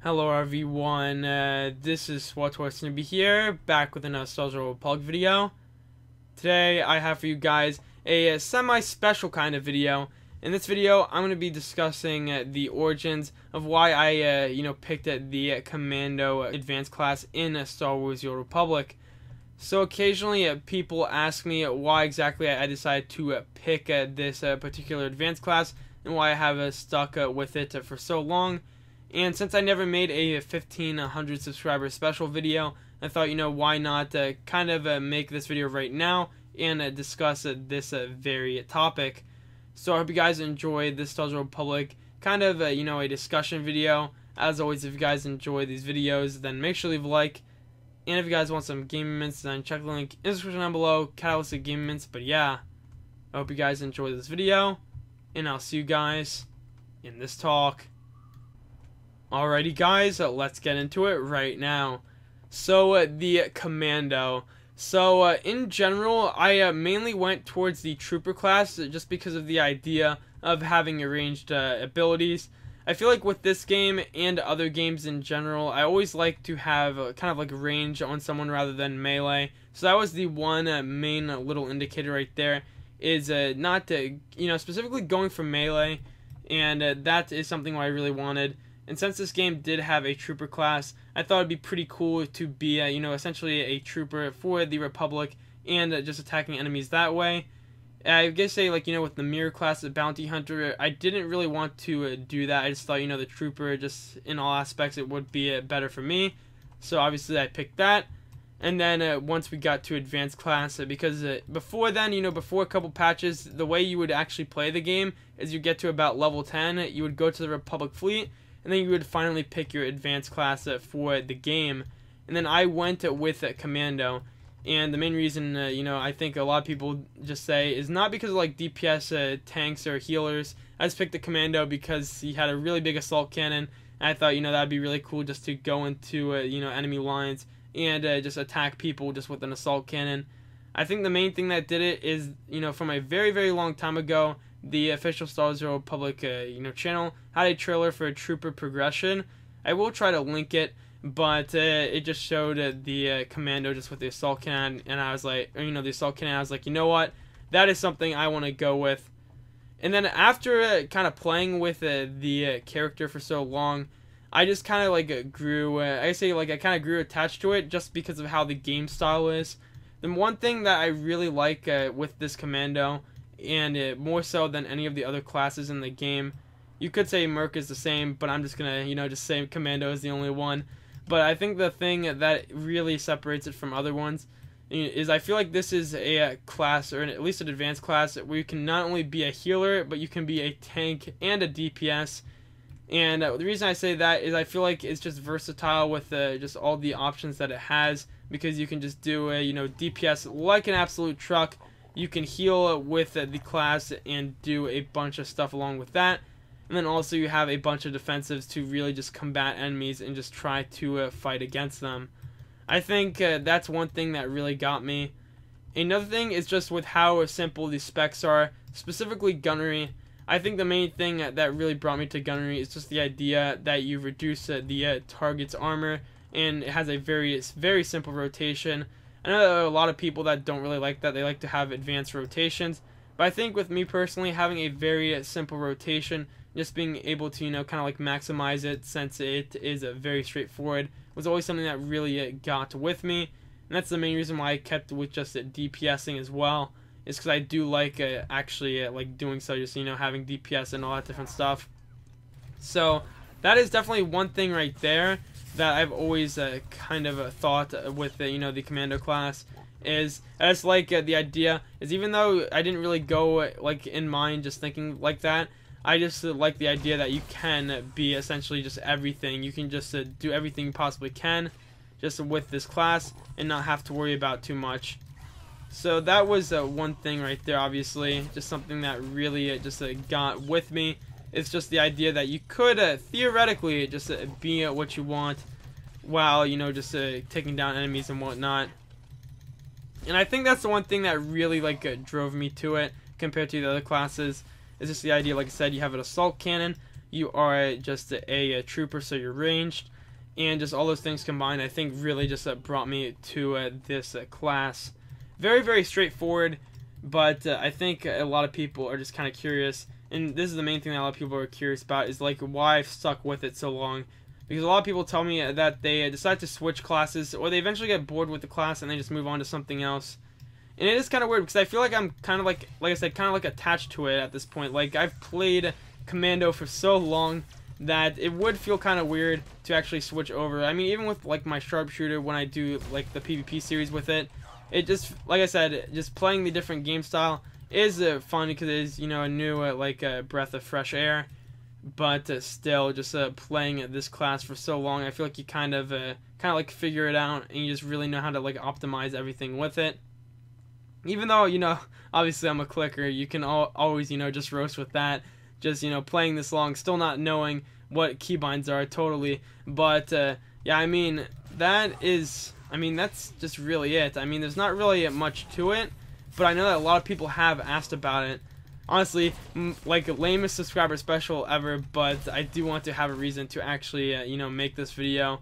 Hello everyone, this is SWTOR Snoopy here, back with another SWTOR video. Today I have for you guys a semi-special kind of video. In this video I'm going to be discussing the origins of why I picked the Commando advanced class in Star Wars: The Old Republic. So occasionally people ask me why exactly I decided to pick this particular advanced class and why I have stuck with it for so long. And since I never made a 1500 subscriber special video, I thought, why not make this video right now and discuss this very topic. So I hope you guys enjoy this Star Wars Republic a discussion video. As always, if you guys enjoy these videos, then make sure to leave a like. And if you guys want some gaming mints, then check the link in the description down below. Catalyst gaming mints. But yeah, I hope you guys enjoy this video, and I'll see you guys in this talk. Alrighty guys, let's get into it right now. So the Commando. So in general, I mainly went towards the Trooper class just because of the idea of having ranged abilities. I feel like with this game and other games in general, I always like to have range on someone rather than melee. So that was the one main little indicator right there, is not specifically going for melee, and that is something I really wanted. And since this game did have a Trooper class, I thought it'd be pretty cool to be, essentially a Trooper for the Republic and just attacking enemies that way. I guess with the Mirror class, the Bounty Hunter, I didn't really want to do that. I just thought, the Trooper, just in all aspects, it would be better for me. So obviously I picked that. And then once we got to Advanced class, because before then, before a couple patches, the way you would actually play the game is you get to about level 10, you would go to the Republic fleet, and then you would finally pick your advanced class for the game. And then I went with Commando. And the main reason, I think a lot of people just say is not because of DPS tanks or healers. I just picked the Commando because he had a really big assault cannon. And I thought, that'd be really cool just to go into, enemy lines and just attack people just with an assault cannon. I think the main thing that did it is, from a very, very long time ago, the official Star Wars: The Old Republic channel had a trailer for a Trooper progression. I will try to link it, but it just showed the Commando just with the assault cannon, and I was like, the assault cannon, I was like, you know what, that is something I want to go with. And then after playing with the character for so long, I just grew, I grew attached to it just because of how the game style is. The one thing that I really like with this Commando, and more so than any of the other classes in the game, you could say Merc is the same, but I'm just gonna just say Commando is the only one. But I think the thing that really separates it from other ones is I feel like this is a class, or at least an advanced class, where you can not only be a healer, but you can be a tank and a DPS. And the reason I say that is I feel like it's just versatile with just all the options that it has, because you can just do DPS like an absolute truck. You can heal with the class and do a bunch of stuff along with that. And then also you have a bunch of defensives to really just combat enemies and just try to fight against them. I think that's one thing that really got me. Another thing is just with how simple the specs are, specifically gunnery. I think the main thing that really brought me to gunnery is just the idea that you reduce the target's armor, and it has a very, very simple rotation. I know there are a lot of people that don't really like that. They like to have advanced rotations. But I think with me personally, having a very simple rotation, just being able to, maximize it, since it is very straightforward, was always something that really got with me. And that's the main reason why I kept with just DPSing as well, is because I do like doing so, just, having DPS and all that different stuff. So that is definitely one thing right there that I've always thought with the Commando class, is I just like the idea is, even though I didn't really go in mind just thinking like that, I just like the idea that you can be essentially just everything. You can just do everything you possibly can just with this class and not have to worry about too much. So that was one thing right there, obviously, just something that really just got with me. It's just the idea that you could theoretically just be what you want while, just taking down enemies and whatnot. And I think that's the one thing that really drove me to it compared to the other classes. It's just the idea, like I said, you have an assault cannon. you are just a trooper, so you're ranged, and just all those things combined, I think really just brought me to this class. Very, very straightforward, but I think a lot of people are just kind of curious, and this is the main thing that a lot of people are curious about, is like why I've stuck with it so long. Because a lot of people tell me that they decide to switch classes, or they eventually get bored with the class and they just move on to something else. And it is kind of weird, because I feel like I'm kind of like I said, kind of like attached to it at this point. Like, I've played Commando for so long that it would feel kind of weird to actually switch over. I mean, even with like my sharpshooter, when I do like the PvP series with it, it just, like I said, just playing the different game style is fun, because it is, you know, a new like breath of fresh air. But still, just playing this class for so long, I feel like you kind of like figure it out, and you just really know how to like optimize everything with it. Even though, you know, obviously I'm a clicker, you can always, you know, just roast with that. Just, you know, playing this long, still not knowing what keybinds are totally. But yeah, I mean, that's just really it. I mean, there's not really much to it, but I know that a lot of people have asked about it. Honestly, like, lamest subscriber special ever, but I do want to have a reason to actually, you know, make this video.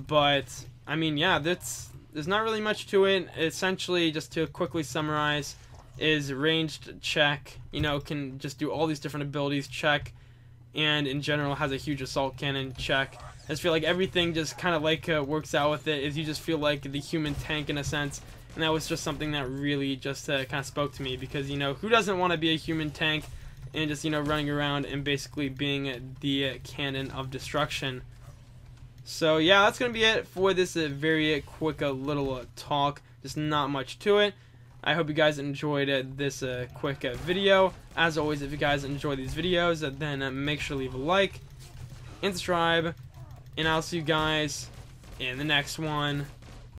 But, I mean, yeah, there's not really much to it. Essentially, just to quickly summarize, is ranged, check, you know, can just do all these different abilities, check, and in general has a huge assault cannon, check. I just feel like everything just kind of like works out with it, is you just feel like the human tank in a sense. And that was just something that really just kind of spoke to me, because, you know, who doesn't want to be a human tank and just, you know, running around and basically being the cannon of destruction. So yeah, that's going to be it for this very quick little talk. Just not much to it. I hope you guys enjoyed this quick video. As always, if you guys enjoy these videos, then make sure to leave a like and subscribe. And I'll see you guys in the next one.